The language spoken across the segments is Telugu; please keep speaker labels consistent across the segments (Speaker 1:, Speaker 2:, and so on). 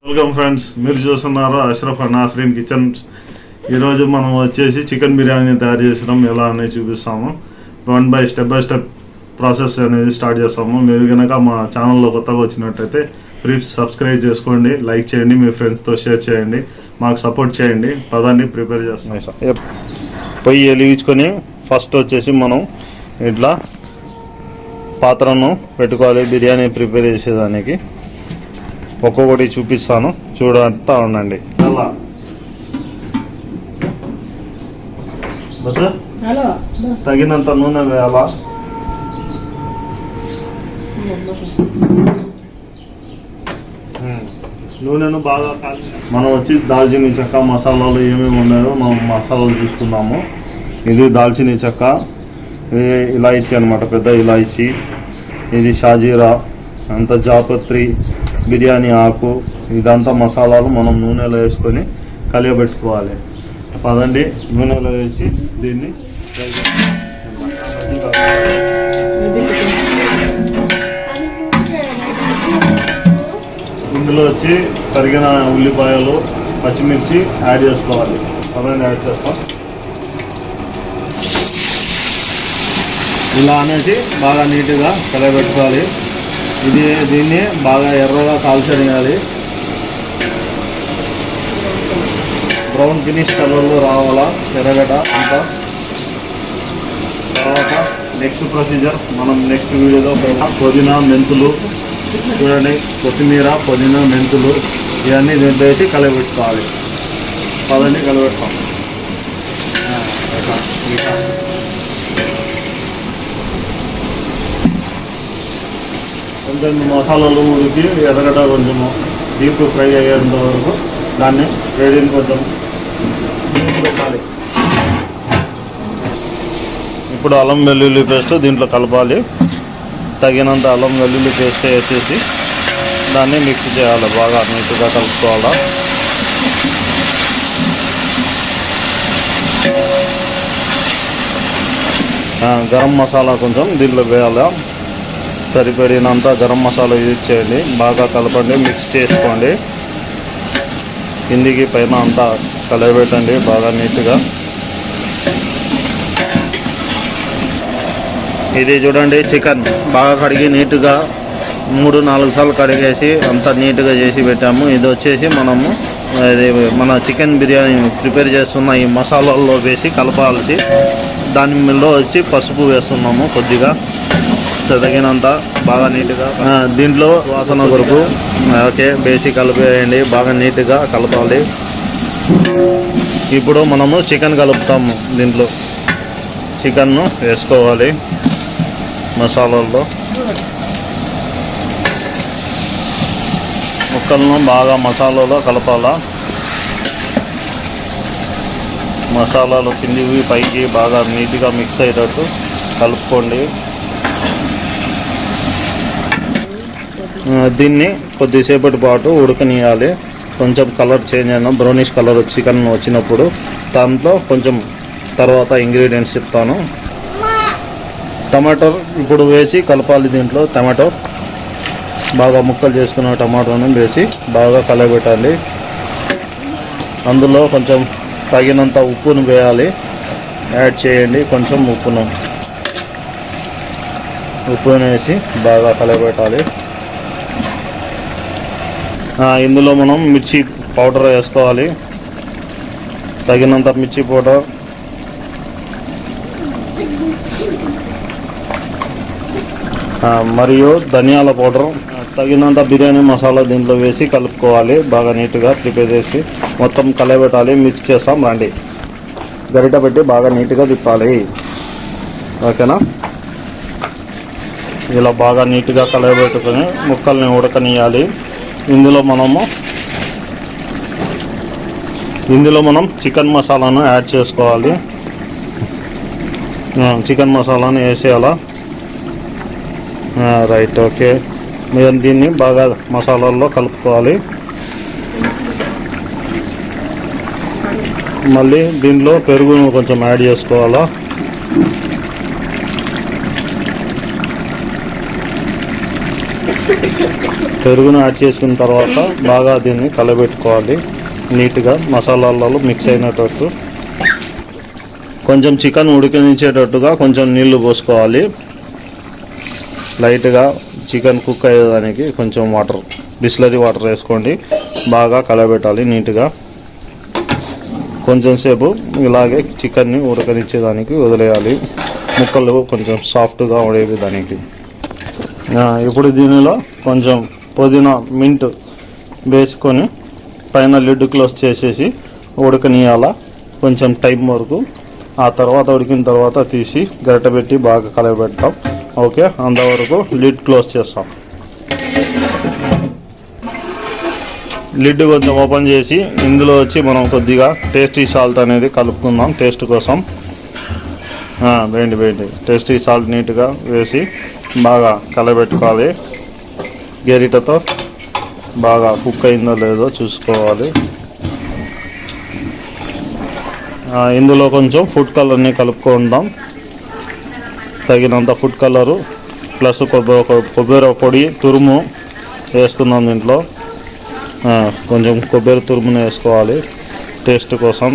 Speaker 1: వెల్కమ్ ఫ్రెండ్స్, మీరు చూస్తున్నారు అష్రఫ్ అండ్ ఆఫ్రీన్ కిచెన్. ఈరోజు మనం వచ్చేసి చికెన్ బిర్యానీ తయారు చేసడం ఎలా అనేది చూపిస్తాము. స్టెప్ బై స్టెప్ ప్రాసెస్ అనేది స్టార్ట్ చేస్తాము. మీరు కనుక మా ఛానల్లో కొత్తగా వచ్చినట్టయితే ప్లీజ్ సబ్స్క్రైబ్ చేసుకోండి, లైక్ చేయండి, మీ ఫ్రెండ్స్తో షేర్ చేయండి, మాకు సపోర్ట్ చేయండి. పదాన్ని ప్రిపేర్ చేస్తాం. పొయ్యి వెలిగించుకొని ఫస్ట్ వచ్చేసి మనం ఇట్లా పాత్రను పెట్టుకోవాలి బిర్యానీ ప్రిపేర్ చేసేదానికి. ఒక్కొక్కటి చూపిస్తాను, చూడంతా ఉండండి. తగినంత నూనె వేయాలా. నూనెను బాగా మనం వచ్చి దాల్చిన చెక్క మసాలాలు ఏమేమి ఉన్నాయో మనం మసాలాలు చూసుకుందాము. ఇది దాల్చిన చెక్క, ఇది ఇలాయచీ అనమాట, పెద్ద ఇలాయచీ. ఇది షాజీరా, అంత జాపత్రి, బిర్యానీ ఆకు, ఇదంతా మసాలాలు మనం నూనెలో వేసుకొని కలియబెట్టుకోవాలి. పదండి, నూనెలో వేసి దీన్ని ఇందులో వచ్చి తరిగిన ఉల్లిపాయలు, పచ్చిమిర్చి యాడ్ చేసుకోవాలి. పదండి, యాడ్ చేస్తాం. ఇలా అనేసి బాగా నీట్గా కలియబెట్టుకోవాలి. దీన్ని బాగా ఎర్రగా కాల్చనియాలి. బ్రౌన్ ఫినిష్ కలర్లో రావాలా ఎర్రగడ్డ అంతా. తర్వాత నెక్స్ట్ ప్రొసీజర్ మనం నెక్స్ట్ వీడియోలో పుదీనా, మెంతులు చూడండి, కొత్తిమీర, పుదీనా, మెంతులు ఇవన్నీ దీంట్లో వేసి కలిపెట్టుకోవాలి. పదండి, కలిపెడతాం. కొంచెం మసాలాలు ఉడికి ఎర్రగడ్డ కొంచెము డీప్ ఫ్రై అయ్యేంత వరకు దాన్ని వేడిని కొంచెం పెట్టాలి. ఇప్పుడు అల్లం వెల్లుల్లి పేస్ట్ దీంట్లో కలపాలి. తగినంత అల్లం వెల్లుల్లి పేస్ట్ వేసేసి దాన్ని మిక్స్ చేయాలి, బాగా నీట్గా కలుపుకోవాలి. గరం మసాలా కొంచెం దీంట్లో వేయాలి. సరిపడినంత గరం మసాలా యూజ్ చేయండి, బాగా కలపండి, మిక్స్ చేసుకోండి. కిందికి పైన అంతా కలయబెట్టండి బాగా నీట్గా. ఇది చూడండి, చికెన్ బాగా కడిగి నీట్గా 3-4 సార్లు కడిగేసి అంతా నీట్గా చేసి పెట్టాము. ఇది వచ్చేసి మనము ఇది మన చికెన్ బిర్యానీ ప్రిపేర్ చేస్తున్న ఈ మసాలాల్లో వేసి కలపాల్సి. దానిలో వచ్చి పసుపు వేస్తున్నాము కొద్దిగా తగినంత, బాగా నీట్గా. దీంట్లో వాసన కొరకు ఓకే వేసి కలిపేయండి, బాగా నీట్గా కలపాలి. ఇప్పుడు మనము చికెన్ కలుపుతాము. దీంట్లో చికెన్ను వేసుకోవాలి మసాలాల్లో. ముక్కలను బాగా మసాలాలో కలపాలా. మసాలాలు కిందివి పైకి బాగా నీట్గా మిక్స్ అయ్యేటట్టు కలుపుకోండి. దీన్ని కొద్దిసేపటి పాటు ఉడకనియాలి. కొంచెం కలర్ చేంజ్ అయినా బ్రౌనిష్ కలర్ చికెన్ వచ్చినప్పుడు దాంట్లో కొంచెం తర్వాత ఇంగ్రీడియంట్స్ చెప్తాను. టమాటో ఇప్పుడు వేసి కలపాలి. దీంట్లో టమాటో బాగా ముక్కలు చేసుకున్న టమాటోను వేసి బాగా కలబెట్టాలి. అందులో కొంచెం తగినంత ఉప్పును వేయాలి, యాడ్ చేయండి. కొంచెం ఉప్పును వేసి బాగా కలబెట్టాలి. ఇందులో మనం మిర్చి పౌడర్ వేసుకోవాలి, తగినంత మిర్చి పౌడర్. మరియు ధనియాల పౌడర్, తగినంత బిర్యానీ మసాలా దీంట్లో వేసి కలుపుకోవాలి. బాగా నీట్గా ప్రిపేర్ చేసి మొత్తం కలబెట్టాలి. మిక్స్ చేస్తాం రండి. గరిట పెట్టి బాగా నీట్గా తిప్పాలి. ఓకేనా? ఇలా బాగా నీట్గా కలబెట్టుకొని ముక్కల్ని ఉడకనియాలి. ఇందులో మనం చికెన్ మసాలాను యాడ్ చేసుకోవాలి. చికెన్ మసాలాను వేసేయాలా. Right, okay. మీరు దీన్ని బాగా మసాలాల్లో కలుపుకోవాలి. మళ్ళీ దీంట్లో పెరుగును కొంచెం యాడ్ చేసుకోవాలా. పెరుగును యాడ్ చేసుకున్న తర్వాత బాగా దీన్ని కలబెట్టుకోవాలి నీట్గా మసాలాలలో మిక్స్ అయినట్టు. కొంచెం చికెన్ ఉడికించేటట్టుగా కొంచెం నీళ్లు పోసుకోవాలి. లైట్గా చికెన్ కుక్ అయ్యేదానికి కొంచెం వాటర్, బిస్లరీ వాటర్ వేసుకోండి. బాగా కలబెట్టాలి నీట్గా. కొంచెం సేపు ఇలాగే చికెన్ని ఉడకనిచ్చేదానికి వదిలేయాలి, ముక్కలు కొంచెం సాఫ్ట్గా ఉండేవి దానికి. ఇప్పుడు దీనిలో కొంచెం పుదీనా మింట్ వేసుకొని పైన లిడ్ క్లోజ్ చేసేసి ఉడకనియాల కొంచెం టైం వరకు. ఆ తర్వాత ఉడికిన తర్వాత తీసి గరిటె పెట్టి బాగా కలబెడతాం. ఓకే, అంతవరకు లిడ్ క్లోజ్ చేస్తాం. లిడ్ కొంచెం ఓపెన్ చేసి ఇందులో వచ్చి మనం కొద్దిగా టేస్టీ సాల్ట్ అనేది కలుపుకుందాం టేస్ట్ కోసం. వేయండి టేస్టీ సాల్ట్ నీట్గా వేసి బాగా కలబెట్టుకోవాలి. గరిటతో బాగా కుక్ అయిందో లేదో చూసుకోవాలి. ఇందులో కొంచెం ఫుడ్ కలర్ని కలుపుకుందాం, తగినంత ఫుడ్ కలరు ప్లస్ కొబ్బరి పొడి తురుము వేసుకుందాం. దీంట్లో కొంచెం కొబ్బరి తురుముని వేసుకోవాలి టేస్ట్ కోసం.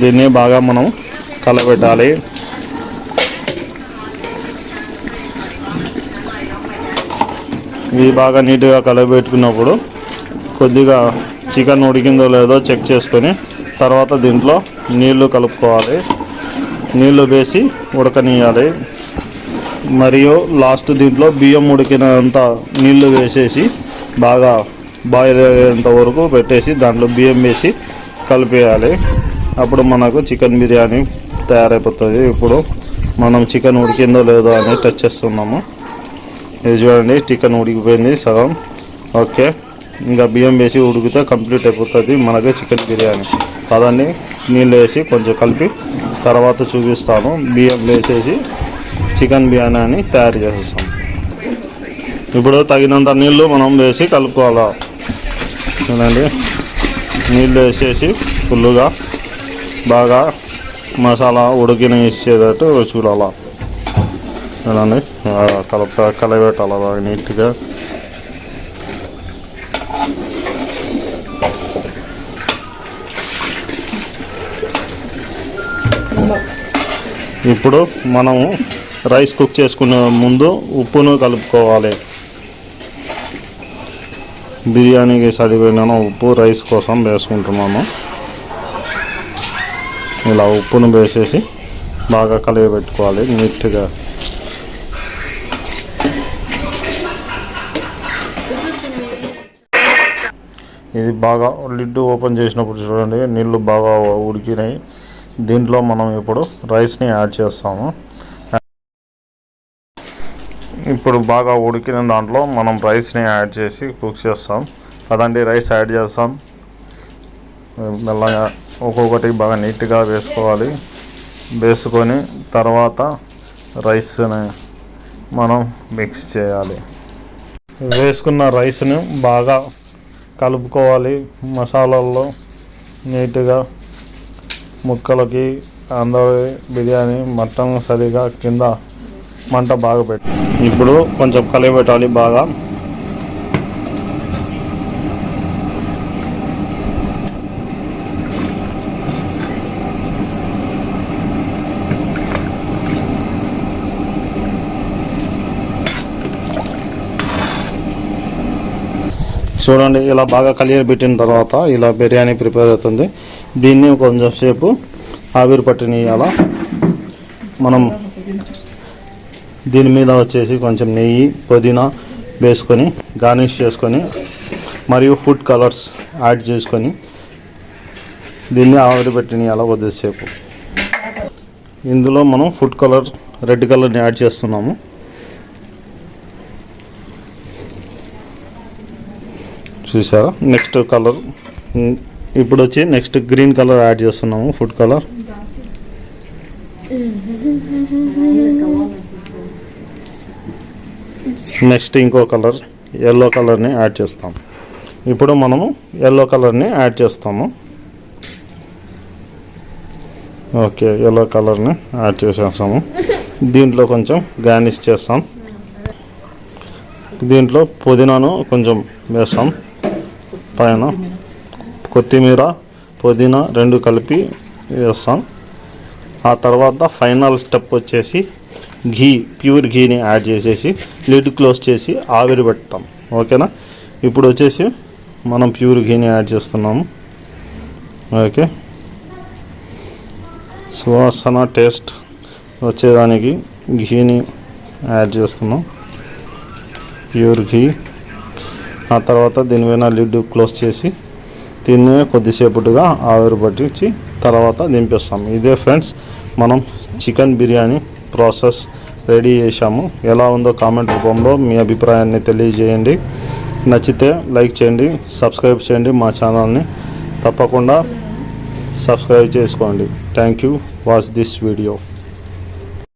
Speaker 1: దీన్ని బాగా మనం కలబెట్టాలి. ఇది బాగా నీట్గా కలబెట్టుకున్నప్పుడు కొద్దిగా చికెన్ ఉడికిందో లేదో చెక్ చేసుకొని తర్వాత దీంట్లో నీళ్లు కలుపుకోవాలి. నీళ్లు వేసి ఉడకనియాలి. మరియు లాస్ట్ దీంట్లో బియ్యం ఉడికినంత నీళ్లు వేసేసి బాగా బాయిల్ అయ్యేంత వరకు పెట్టేసి దాంట్లో బియ్యం వేసి కలిపేయాలి. అప్పుడు మనకు చికెన్ బిర్యానీ తయారైపోతుంది. ఇప్పుడు మనం చికెన్ ఉడికిందో లేదో అని టచ్ చేస్తున్నాము. ఇది చూడండి, చికెన్ ఉడికిపోయింది సగం. ఓకే, ఇంకా బియ్యం వేసి ఉడికితే కంప్లీట్ అయిపోతుంది మనకి చికెన్ బిర్యానీ. కాదండి, నీళ్ళు వేసి కొంచెం కలిపి తర్వాత చూపిస్తాను. బియ్యం వేసేసి చికెన్ బిర్యానీ తయారు చేసేస్తాం. ఇప్పుడు తగినంత నీళ్ళు మనం వేసి కలుపుకోవాలి. చూడండి, నీళ్ళు వేసేసి ఫుల్లుగా బాగా మసాలా ఉడికిన ఇచ్చేటట్టు చూడాలా. చూడండి, కలబెట్టాలి బాగా నీట్గా. ఇప్పుడు మనము రైస్ కుక్ చేసుకునే ముందు ఉప్పును కలుపుకోవాలి. బిర్యానీకి సరిపోయిన ఉప్పు రైస్ కోసం వేసుకుంటున్నాము. ఇలా ఉప్పును వేసేసి బాగా కలియబెట్టుకోవాలి నీట్గా. ఇది బాగా లిడ్ ఓపెన్ చేసినప్పుడు చూడండి, నీళ్ళు బాగా ఉడికినాయి. దీంట్లో మనం ఇప్పుడు రైస్ని యాడ్ చేస్తాము. ఇప్పుడు బాగా ఉడికిన దాంట్లో మనం రైస్ని యాడ్ చేసి కుక్ చేస్తాం. అదండి, రైస్ యాడ్ చేస్తాం. మెల్లగా ఒక్కొక్కటి బాగా నీట్గా వేసుకోవాలి. వేసుకొని తర్వాత రైస్ని మనం మిక్స్ చేయాలి. వేసుకున్న రైస్ని బాగా కలుపుకోవాలి మసాలాల్లో నీట్గా. ముక్కలకి అందరి బిర్యానీ మటన్ సరిగా కింద మంట బాగా పెట్టి ఇప్పుడు కొంచెం కలిపెట్టాలి బాగా. చూడండి, ఇలా బాగా కలియబెట్టిన తర్వాత ఇలా బిర్యానీ ప్రిపేర్ అవుతుంది. దీన్ని కొంచెం సేపు ఆవిరి పట్టినియాల. మనం దీని మీద వచ్చేసి కొంచెం నెయ్యి, పుదీనా వేసుకొని గార్నిష్ చేసుకొని మరియు ఫుడ్ కలర్స్ యాడ్ చేసుకొని దీన్ని ఆవిరి పెట్టినియాల కొద్దిసేపు. ఇందులో మనం ఫుడ్ కలర్ రెడ్ కలర్ని యాడ్ చేస్తున్నాము. చూసారా, నెక్స్ట్ కలర్ ఇప్పుడు వచ్చి నెక్స్ట్ గ్రీన్ కలర్ యాడ్ చేస్తున్నాము. ఫుడ్ కలర్ నెక్స్ట్ ఇంకో కలర్ ఎల్లో కలర్ని యాడ్ చేస్తాం. ఇప్పుడు మనము ఎల్లో కలర్ని యాడ్ చేస్తాము. ఓకే, ఎల్లో కలర్ని యాడ్ చేసేస్తాము. దీంట్లో కొంచెం గార్నిష్ చేస్తాం. దీంట్లో పుదీనాను కొంచెం వేస్తాం, పైన కొత్తిమీర పుదీనా 2 కలిపి వేస్తాం. ఆ తర్వాత ఫైనల్ స్టెప్ వచ్చేసి ప్యూర్ ఘీని యాడ్ చేసేసి లిడ్ క్లోజ్ చేసి ఆవిరి పెడతాం. ఓకేనా. ఇప్పుడు వచ్చేసి మనం ప్యూర్ ఘీని యాడ్ చేస్తున్నాము. ఓకే, సువాసన టేస్ట్ వచ్చేదానికి ఘీని యాడ్ చేస్తున్నాం, ప్యూర్ ఘీ. ఆ తర్వాత దీని మీద లిడ్ క్లోజ్ చేసి దీన్ని కొద్దిసేపుగా ఆవిరి పట్టించి తర్వాత దింపేస్తాం. ఇదే ఫ్రెండ్స్ మనం చికెన్ బిర్యానీ ప్రాసెస్ రెడీ చేసాము. ఎలా ఉందో కామెంట్ రూపంలో మీ అభిప్రాయాన్ని తెలియజేయండి. నచ్చితే లైక్ చేయండి, సబ్స్క్రైబ్ చేయండి, మా ఛానల్ని తప్పకుండా సబ్స్క్రైబ్ చేసుకోండి. Thank you. Watch this video.